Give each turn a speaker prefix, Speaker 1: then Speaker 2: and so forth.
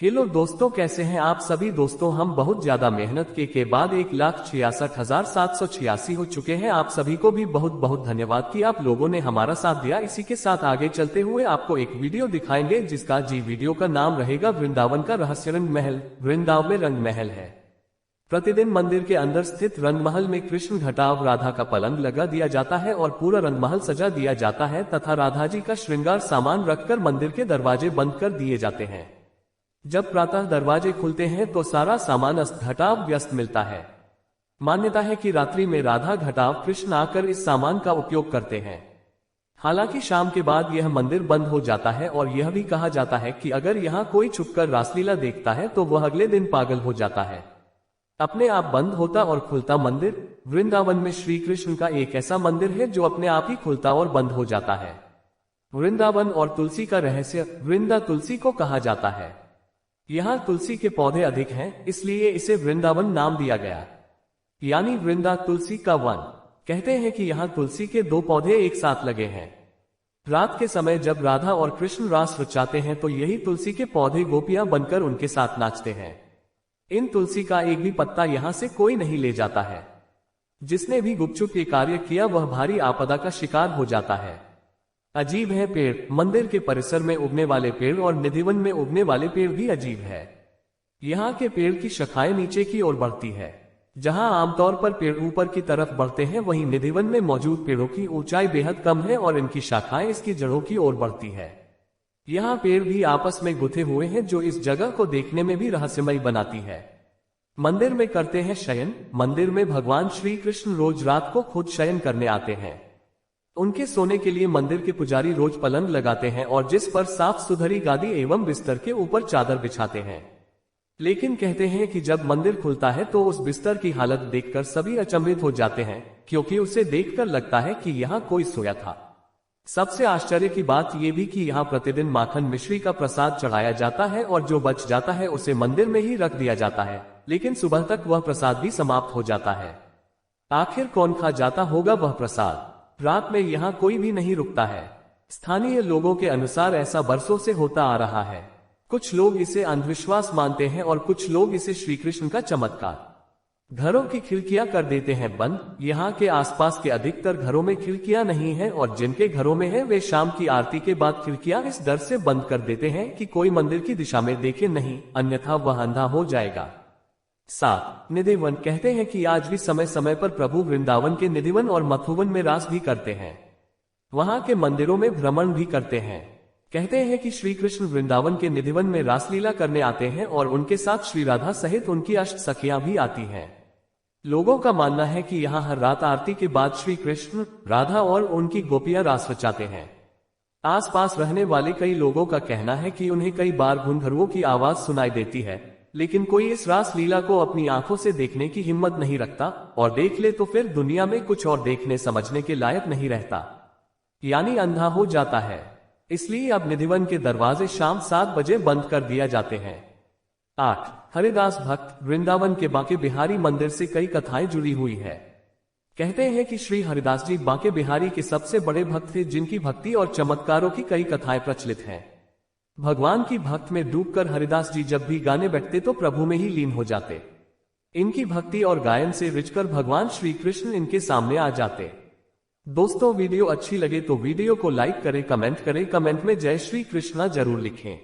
Speaker 1: Hello दोस्तों, कैसे हैं आप सभी दोस्तों। हम बहुत ज्यादा मेहनत के बाद 1,66,786 हो चुके हैं। आप सभी को भी बहुत बहुत धन्यवाद कि आप लोगों ने हमारा साथ दिया। इसी के साथ आगे चलते हुए आपको एक वीडियो दिखाएंगे जिसका वीडियो का नाम रहेगा वृंदावन का रहस्य रंग महल। वृंदावन में रंग महल है। प्रतिदिन मंदिर के अंदर स्थित रंग महल में कृष्ण घटाव राधा का पलंग लगा दिया जाता है और पूरा रंग महल सजा दिया जाता है तथा राधा जी का श्रृंगार सामान रखकर मंदिर के दरवाजे बंद कर दिए जाते हैं। जब प्रातः दरवाजे खुलते हैं तो सारा सामान अस्त घटाव व्यस्त मिलता है। मान्यता है कि रात्रि में राधा घटाव कृष्ण आकर इस सामान का उपयोग करते हैं। हालांकि शाम के बाद यह मंदिर बंद हो जाता है और यह भी कहा जाता है कि अगर यहाँ कोई छुपकर रासलीला देखता है तो वह अगले दिन पागल हो जाता है। अपने आप बंद होता और खुलता मंदिर। वृंदावन में श्री कृष्ण का एक ऐसा मंदिर है जो अपने आप ही खुलता और बंद हो जाता है। वृंदावन और तुलसी का रहस्य। वृंदा तुलसी को कहा जाता है। यहाँ तुलसी के पौधे अधिक हैं, इसलिए इसे वृंदावन नाम दिया गया, यानी वृंदा तुलसी का वन। कहते हैं कि यहाँ तुलसी के 2 पौधे एक साथ लगे हैं। रात के समय जब राधा और कृष्ण रास रचाते हैं तो यही तुलसी के पौधे गोपियां बनकर उनके साथ नाचते हैं। इन तुलसी का एक भी पत्ता यहाँ से कोई नहीं ले जाता है। जिसने भी गुपचुप ये कार्य किया वह भारी आपदा का शिकार हो जाता है। अजीब है पेड़। मंदिर के परिसर में उगने वाले पेड़ और निधिवन में उगने वाले पेड़ भी अजीब है। यहाँ के पेड़ की शाखाएं नीचे की ओर बढ़ती है। जहाँ आमतौर पर पेड़ ऊपर की तरफ बढ़ते हैं, वहीं निधिवन में मौजूद पेड़ों की ऊंचाई बेहद कम है और इनकी शाखाएं इसकी जड़ों की ओर बढ़ती है। यहाँ पेड़ भी आपस में गुथे हुए हैं जो इस जगह को देखने में भी रहस्यमयी बनाती है। मंदिर में करते हैं शयन। मंदिर में भगवान श्री कृष्ण रोज रात को खुद शयन करने आते हैं। उनके सोने के लिए मंदिर के पुजारी रोज पलंग लगाते हैं और जिस पर साफ सुथरी गादी एवं बिस्तर के ऊपर चादर बिछाते हैं। लेकिन कहते हैं कि जब मंदिर खुलता है तो उस बिस्तर की हालत देखकर सभी अचंभित हो जाते हैं, क्योंकि उसे देखकर लगता है कि यहाँ कोई सोया था। सबसे आश्चर्य की बात यह भी कि यहाँ प्रतिदिन माखन मिश्री का प्रसाद चढ़ाया जाता है और जो बच जाता है उसे मंदिर में ही रख दिया जाता है, लेकिन सुबह तक वह प्रसाद भी समाप्त हो जाता है। आखिर कौन खा जाता होगा वह प्रसाद। रात में यहाँ कोई भी नहीं रुकता है। स्थानीय लोगों के अनुसार ऐसा बरसों से होता आ रहा है। कुछ लोग इसे अंधविश्वास मानते हैं और कुछ लोग इसे श्री कृष्ण का चमत्कार। घरों की खिड़कियां कर देते हैं बंद। यहाँ के आसपास के अधिकतर घरों में खिड़कियां नहीं है और जिनके घरों में है वे शाम की आरती के बाद खिड़कियां इस डर से बंद कर देते हैं कि कोई मंदिर की दिशा में देखे नहीं, अन्यथा वह अंधा हो जाएगा। 7. निधिवन। कहते हैं कि आज भी समय समय पर प्रभु वृंदावन के निधिवन और मथुवन में रास भी करते हैं। वहां के मंदिरों में भ्रमण भी करते हैं। कहते हैं कि श्री कृष्ण वृंदावन के निधिवन में रासलीला करने आते हैं और उनके साथ श्री राधा सहित उनकी अष्ट सखियां भी आती हैं। लोगों का मानना है कि यहाँ हर रात आरती के बाद श्री कृष्ण, राधा और उनकी गोपियां रास रचाते हैं। आसपास रहने वाले कई लोगों का कहना है कि उन्हें कई बार घुंघरुओं की आवाज सुनाई देती है, लेकिन कोई इस रास लीला को अपनी आंखों से देखने की हिम्मत नहीं रखता, और देख ले तो फिर दुनिया में कुछ और देखने समझने के लायक नहीं रहता, यानी अंधा हो जाता है। इसलिए अब निधिवन के दरवाजे शाम 7 बजे बंद कर दिया जाते हैं। 8. हरिदास भक्त। वृंदावन के बांके बिहारी मंदिर से कई कथाएं जुड़ी हुई है। कहते हैं कि श्री हरिदास जी बांके बिहारी के सबसे बड़े भक्त थे, जिनकी भक्ति और चमत्कारों की कई कथाएं प्रचलित हैं। भगवान की भक्त में डूबकर हरिदास जी जब भी गाने बैठते तो प्रभु में ही लीन हो जाते। इनकी भक्ति और गायन से रिझकर भगवान श्री कृष्ण इनके सामने आ जाते। दोस्तों, वीडियो अच्छी लगे तो वीडियो को लाइक करें, कमेंट करें, कमेंट में जय श्री कृष्णा जरूर लिखें।